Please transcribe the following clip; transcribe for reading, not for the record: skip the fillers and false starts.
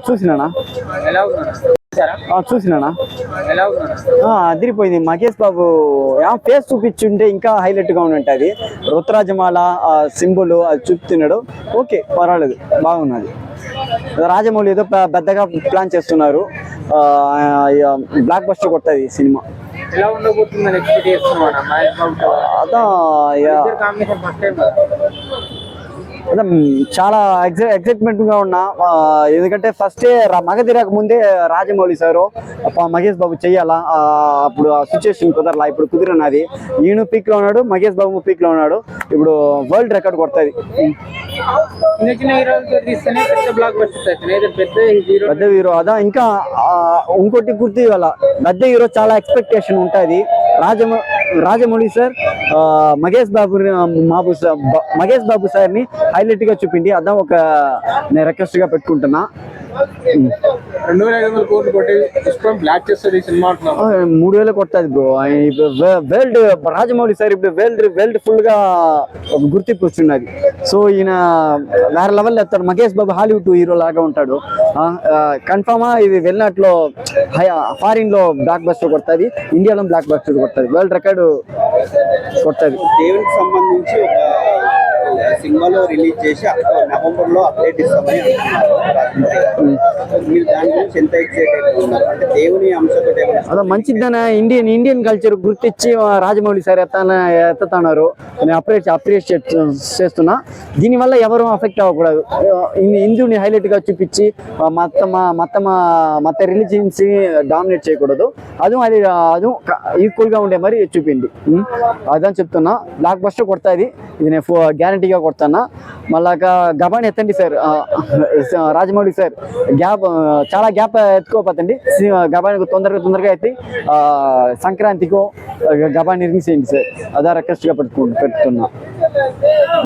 చూసినానా చూసినానా అదిరిపోయింది. మహేష్ బాబు ఫేస్ చూపించుంటే ఇంకా హైలైట్ గా ఉంటుంది. రుద్రాజమాల సింబుల్ అది చూపుతున్నాడు. ఓకే, పర్వాలేదు, బాగున్నది. రాజమౌళి ఏదో పెద్దగా ప్లాన్ చేస్తున్నారు. బ్లాక్ బస్టర్ కొట్టది సినిమా. ఎలా ఉండబోతుందని ఎక్స్పెక్ట్ చేస్తున్నాను. అదే చాలా ఎక్సైట్మెంట్ గా ఉన్నా. ఎందుకంటే ఫస్ట్ మగధిరాక ముందే రాజమౌళి సారు మహేష్ బాబు చెయ్యాలా, అప్పుడు ఆ సిచ్యువేషన్ కుదరలా. ఇప్పుడు కుదిరినది. ఈయన పీక్ లో ఉన్నాడు, మహేష్ బాబు పీక్ లో ఉన్నాడు. ఇప్పుడు వరల్డ్ రికార్డ్ కొడుతుంది. పెద్ద హీరో అదా. ఇంకా ఇంకోటి గుర్తు ఇవ్వాల, పెద్ద హీరో చాలా ఎక్స్పెక్టేషన్ ఉంటుంది. రాజమౌళి సార్ మహేష్ బాబు సార్ ని హైలైట్ గా చూపిండి. అదా ఒక నేను రిక్వెస్ట్ గా పెట్టుకుంటున్నా. 2500 కోట్లు కొట్టి బ్లాక్ చేస్తుంది ఈ సినిమా. 3000 కొట్టది బ్రో. వరల్డ్ రాజమౌళి సార్ ఇప్పుడు వరల్డ్ ఫుల్ గా గుర్తింపు వస్తున్నది. సో ఈయన వేరే లెవెల్ ఎత్తాడు. మహేష్ బాబు హాలీవుడ్ హీరో లాగా ఉంటాడు. కన్ఫర్మా ఇది వెళ్ళినట్లో ఫారిన్ లో బ్లాక్ బస్టర్ కొడుతుంది, ఇండియాలో బ్లాక్ బస్టర్ కొడుతుంది, వరల్డ్ రికార్డు కొడుతుంది. దేవునికి సంబంధించి ఒక సినిమాలో రిలీజ్ చేసి నవంబర్ లో అప్డేట్ ఇస్తామని అంటున్నారు. మీరు దాని గురించి ఎంత ఎక్సైటెడ్ ఉన్నారు? అంటే దేవుని అంశంతో అదే మంచిదనే ఇండియన్ కల్చర్ గుర్తించి రాజమౌళి సార్ ఎత్తుతున్నారు. నేను అప్రిషియేట్ చేస్తున్నా. దీనివల్ల ఎవరు అఫెక్ట్ అవ్వకూడదు. హిందూని హైలైట్ గా చూపించి మత రిలీజియన్స్ డామినేట్ చేయకూడదు. అది ఈక్వల్ గా ఉండే మరి చూపిండి. అదని చెప్తున్నా. బ్లాక్ బస్టర్ కొడుతుంది, ఇది నేను గ్యారంటీగా కొడుతున్నా. మళ్ళా గబాని ఎత్తండి సార్. రాజమౌళి సార్ చాలా గ్యాప్ ఎత్తుకోపోతండి. గబాని తొందరగా ఎత్తి సంక్రాంతికో గబాని రిలీజ్ చేయండి సార్. అదా రిక్వెస్ట్ గా పెడుతున్నా.